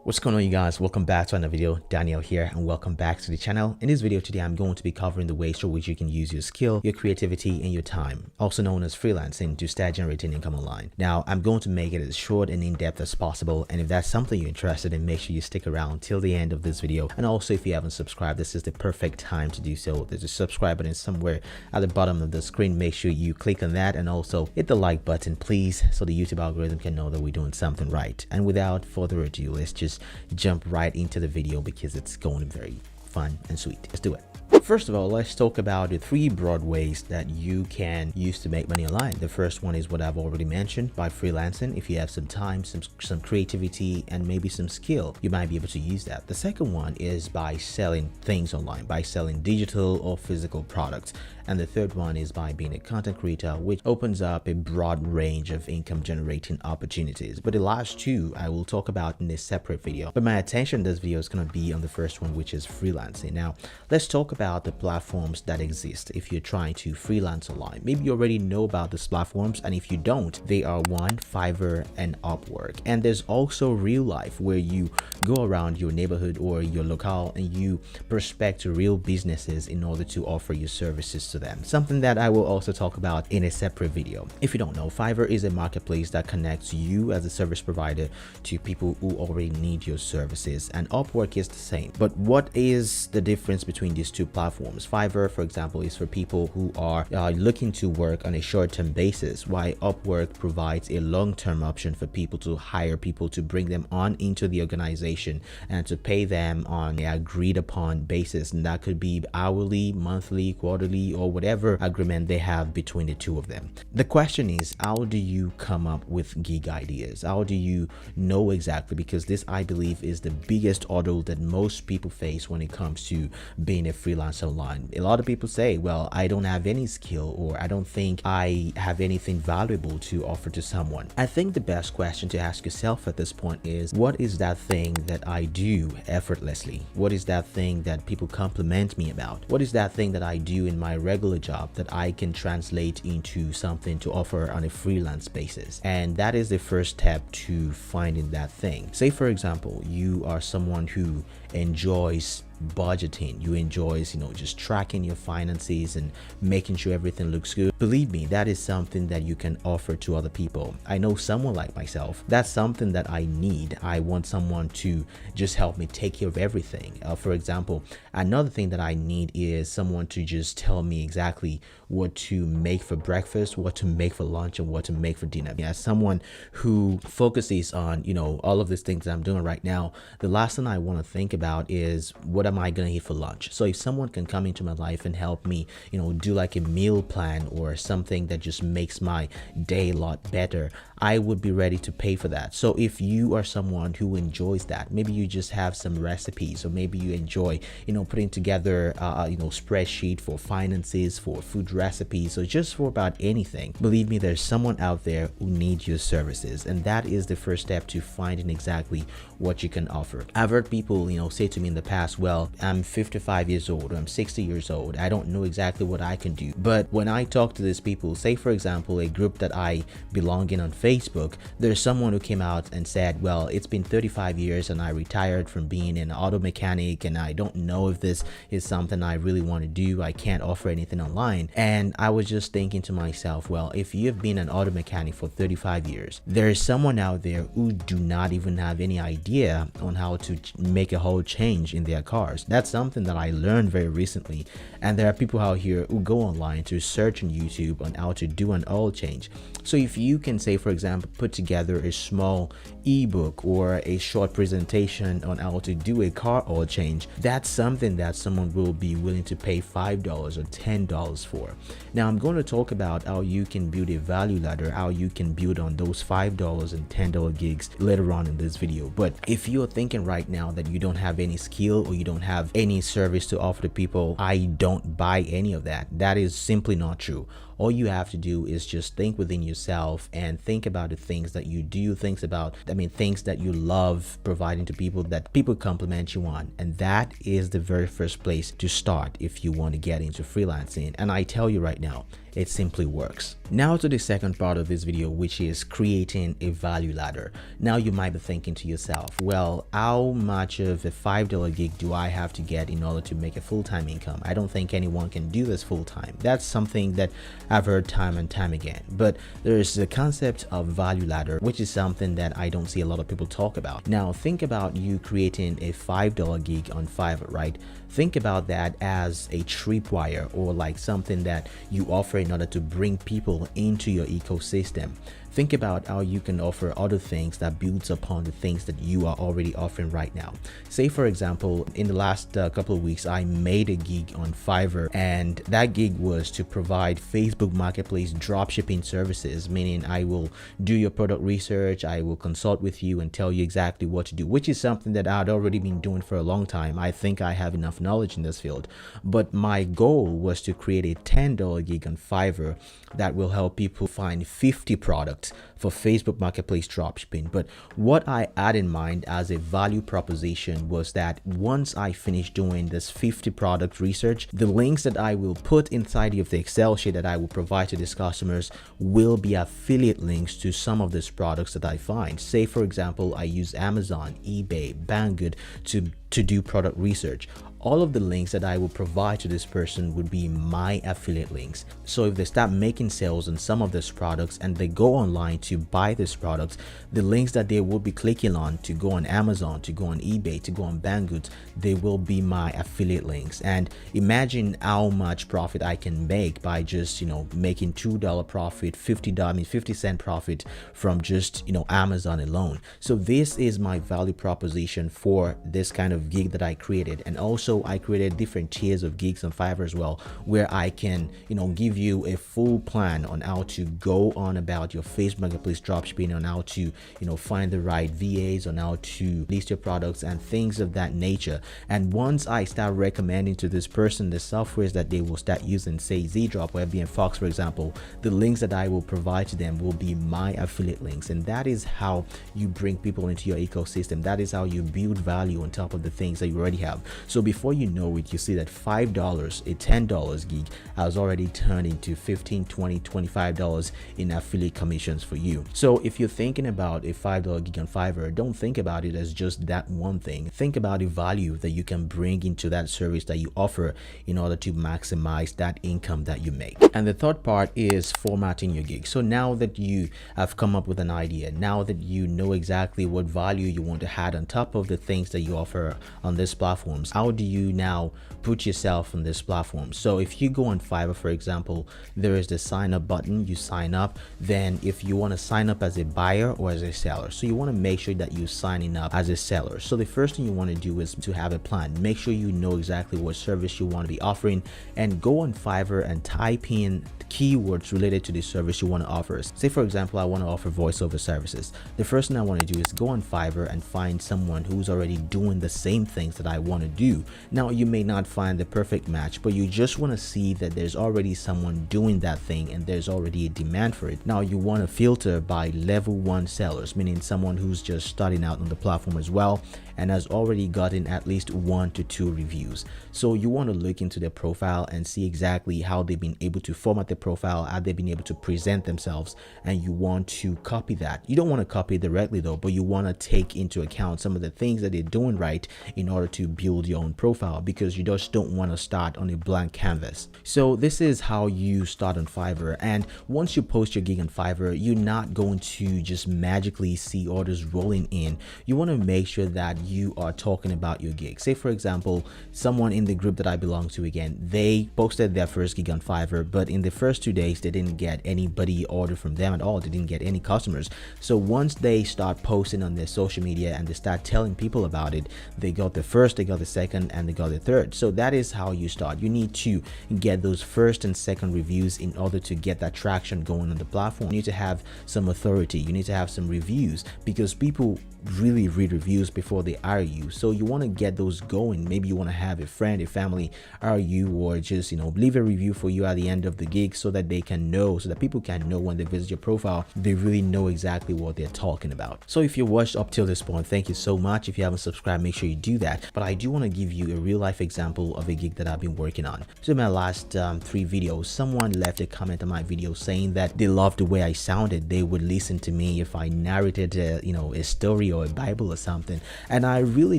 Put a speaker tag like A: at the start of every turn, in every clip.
A: What's going on, you guys? Welcome back to another video. Daniel here, and welcome back to the channel. In this video today, I'm going to be covering the ways through which you can use your skill, your creativity, and your time, also known as freelancing, to start generating income online. Now, I'm going to make it as short and in-depth as possible, and if that's something you're interested in, make sure you stick around till the end of this video. And also, if you haven't subscribed, this is the perfect time to do so. There's a subscribe button somewhere at the bottom of the screen. Make sure you click on that, and also hit the like button, please, so the YouTube algorithm can know that we're doing something right. And without further ado, let's just jump right into the video because it's going to be very fun and sweet. Let's do it. First of all, let's talk about the three broad ways that you can use to make money online. The first one is what I've already mentioned, by freelancing. If you have some time, some creativity, and maybe some skill, you might be able to use that. The second one is by selling things online, by selling digital or physical products. And the third one is by being a content creator, which opens up a broad range of income generating opportunities. But the last two I will talk about in a separate video. But my attention in this video is going to be on the first one, which is freelancing. Now, let's talk about the platforms that exist if you're trying to freelance online. Maybe you already know about these platforms, and if you don't, they are one, Fiverr and Upwork. And there's also real life, where you go around your neighborhood or your locale and you prospect to real businesses in order to offer your services to them, something that I will also talk about in a separate video. If you don't know, Fiverr is a marketplace that connects you as a service provider to people who already need your services, and Upwork is the same. But what is the difference between these two platforms? Fiverr, for example, is for people who are looking to work on a short-term basis, while Upwork provides a long-term option for people to hire people to bring them on into the organization and to pay them on an agreed upon basis, and that could be hourly, monthly, quarterly, or whatever agreement they have between the two of them. The question is, how do you come up with gig ideas? How do you know exactly? Because this, I believe, is the biggest hurdle that most people face when it comes to being a freelancer online. A lot of people say, well, I don't have any skill, or I don't think I have anything valuable to offer to someone. I think the best question to ask yourself at this point is, what is that thing that I do effortlessly? What is that thing that people compliment me about? What is that thing that I do in my regular job that I can translate into something to offer on a freelance basis? And that is the first step to finding that thing. Say, for example, you are someone who enjoys budgeting, you enjoys just tracking your finances and making sure everything looks good. Believe me, that is something that you can offer to other people. I know someone like myself, that's something that I need. I want someone to just help me take care of everything. For example, another thing that I need is someone to just tell me exactly what to make for breakfast, what to make for lunch, and what to make for dinner. As someone who focuses on all of these things that I'm doing right now, the last thing I want to think about is, what am I gonna eat for lunch? So if someone can come into my life and help me do like a meal plan or something that just makes my day a lot better, I would be ready to pay for that. So if you are someone who enjoys that, maybe you just have some recipes, or maybe you enjoy putting together spreadsheet for finances, for food recipes, or just for about anything, believe me, there's someone out there who needs your services, and that is the first step to finding exactly what you can offer. I've heard people say to me in the past, well, I'm 55 years old, or I'm 60 years old, I don't know exactly what I can do. But when I talk to these people, say for example a group that I belong in on Facebook, there's someone who came out and said, well, it's been 35 years and I retired from being an auto mechanic, and I don't know if this is something I really want to do. I can't offer anything online. And I was just thinking to myself, well, if you've been an auto mechanic for 35 years, there's someone out there who do not even have any idea on how to make a whole change in their cars. That's something that I learned very recently. And there are people out here who go online to search on YouTube on how to do an oil change. So if you can, say for example, put together a small ebook or a short presentation on how to do a car oil change, that's something that someone will be willing to pay $5 or $10 for. Now I'm going to talk about how you can build a value ladder, how you can build on those $5 and $10 gigs later on in this video. But if you're thinking right now that you don't have any skill, or you don't have any service to offer to people, I don't buy any of that. That is simply not true. All you have to do is just think within yourself and think about the things that you do, things that you love providing to people, that people compliment you on. And that is the very first place to start if you want to get into freelancing. And I tell you right now, it simply works. Now to the second part of this video, which is creating a value ladder. Now you might be thinking to yourself, well, how much of a $5 gig do I have to get in order to make a full-time income? I don't think anyone can do this full-time. That's something that I've heard time and time again. But there's the concept of value ladder, which is something that I don't see a lot of people talk about. Now think about you creating a $5 gig on Fiverr, right? Think about that as a tripwire, or like something that you offer in order to bring people into your ecosystem. Think about how you can offer other things that builds upon the things that you are already offering right now. Say for example, in the last couple of weeks, I made a gig on Fiverr, and that gig was to provide Facebook Marketplace dropshipping services, meaning I will do your product research, I will consult with you and tell you exactly what to do, which is something that I'd already been doing for a long time. I think I have enough knowledge in this field, but my goal was to create a $10 gig on Fiverr that will help people find 50 products for Facebook Marketplace dropshipping. But what I had in mind as a value proposition was that once I finish doing this 50 product research, the links that I will put inside of the Excel sheet that I will provide to these customers will be affiliate links to some of these products that I find. Say for example, I use Amazon, eBay, Banggood to do product research. All of the links that I will provide to this person would be my affiliate links. So if they start making sales on some of these products and they go online to buy these products, the links that they will be clicking on to go on Amazon, to go on eBay, to go on Banggood, they will be my affiliate links. And imagine how much profit I can make by just, making $2 profit, 50 cent profit from just, Amazon alone. So this is my value proposition for this kind of gig that I created. And also I created different tiers of gigs on Fiverr as well, where I can, give you a full plan on how to go on about your Facebook Marketplace dropshipping, on how to, find the right VAs, on how to list your products and things of that nature. And once I start recommending to this person the softwares that they will start using, say ZDrop or FBM Fox, for example, the links that I will provide to them will be my affiliate links. And that is how you bring people into your ecosystem. That is how you build value on top of the things that you already have. So before you know it, you see that $5, a $10 gig has already turned into $15, $20, $25 in affiliate commissions for you. So if you're thinking about a $5 gig on Fiverr, don't think about it as just that one thing. Think about the value that you can bring into that service that you offer in order to maximize that income that you make. And the third part is formatting your gig. So now that you have come up with an idea, now that you know exactly what value you want to add on top of the things that you offer on these platforms, how do you now put yourself on this platform? So if you go on Fiverr, for example, there is the sign up button. You sign up. Then if you want to sign up as a buyer or as a seller, so you want to make sure that you're signing up as a seller. So the first thing you want to do is to have a plan. Make sure you know exactly what service you want to be offering, and go on Fiverr and type in keywords related to the service you want to offer. Say for example, I want to offer voiceover services. The first thing I want to do is go on Fiverr and find someone who's already doing the same things that I want to do. Now you may not find the perfect match, but you just want to see that there's already someone doing that thing and there's already a demand for it. Now you want to filter by level 1 sellers, meaning someone who's just starting out on the platform as well and has already gotten at least 1 to 2 reviews. So you want to look into their profile and see exactly how they've been able to format their profile, how they've been able to present themselves, and you want to copy that. You don't want to copy it directly though, but you want to take into account some of the things that they're doing right in order to build your own profile, because you just don't want to start on a blank canvas. So this is how you start on Fiverr. And once you post your gig on Fiverr, you're not going to just magically see orders rolling in. You want to make sure that you are talking about your gig. Say for example, someone in the group that I belong to, again, they posted their first gig on Fiverr, but in the first 2 days they didn't get anybody order from them at all. They didn't get any customers. So once they start posting on their social media and they start telling people about it, they got the first, they got the second, and they got the third. So that is how you start. You need to get those first and second reviews in order to get that traction going on the platform. You need to have some authority, you need to have some reviews, because people really read reviews before they hire you. So you want to get those going. Maybe you want to have a friend, a family hire you, or just, leave a review for you at the end of the gig, so that they can know, so that people can know when they visit your profile, they really know exactly what they're talking about. So if you watched up till this point, thank you so much. If you haven't subscribed, make sure you do that. But I do want to give you a real life example of a gig that I've been working on. So in my last 3 videos, someone left a comment on my video saying that they loved the way I sounded. They would listen to me if I narrated a story or a Bible or something, and I really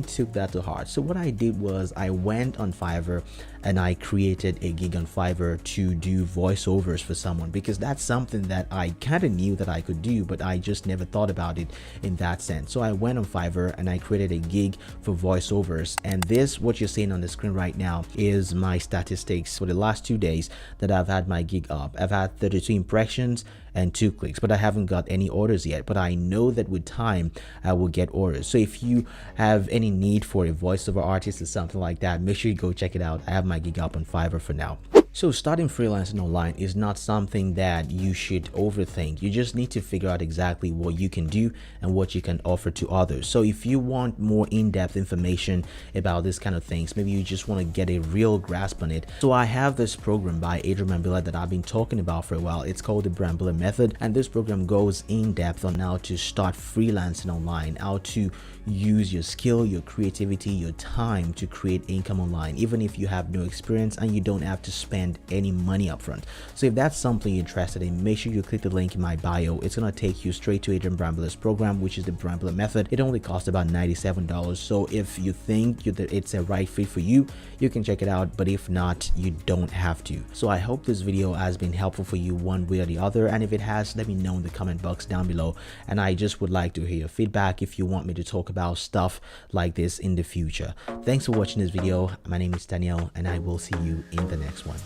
A: took that to heart. So what I did was I went on Fiverr and I created a gig on Fiverr to do voiceovers for someone, because that's something that I kind of knew that I could do, but I just never thought about it in that sense. So I went on Fiverr and I created a gig for voiceovers, and this, what you're seeing on the screen right now, is my statistics for the last 2 days that I've had my gig up. I've had 32 impressions and 2 clicks, but I haven't got any orders yet. But I know that with time I will get orders. So if you have any need for a voiceover artist or something like that, make sure you go check it out. I have my gig up on Fiverr for now. So starting freelancing online is not something that you should overthink. You just need to figure out exactly what you can do and what you can offer to others. So if you want more in-depth information about this kind of things, maybe you just want to get a real grasp on it. So I have this program by Adrian Brambilla that I've been talking about for a while. It's called the Brambilla Method, and this program goes in depth on how to start freelancing online, how to use your skill, your creativity, your time to create income online, even if you have no experience and you don't have to spend any money up front. So if that's something you're interested in, make sure you click the link in my bio. It's going to take you straight to Adrian Brambilla's program, which is the Brambilla Method. It only costs about $97. So if you think it's a right fit for you, you can check it out, but if not, you don't have to. So I hope this video has been helpful for you one way or the other, and if it has, let me know in the comment box down below, and I just would like to hear your feedback if you want me to talk about stuff like this in the future. Thanks for watching this video. My name is Daniel, and I will see you in the next one.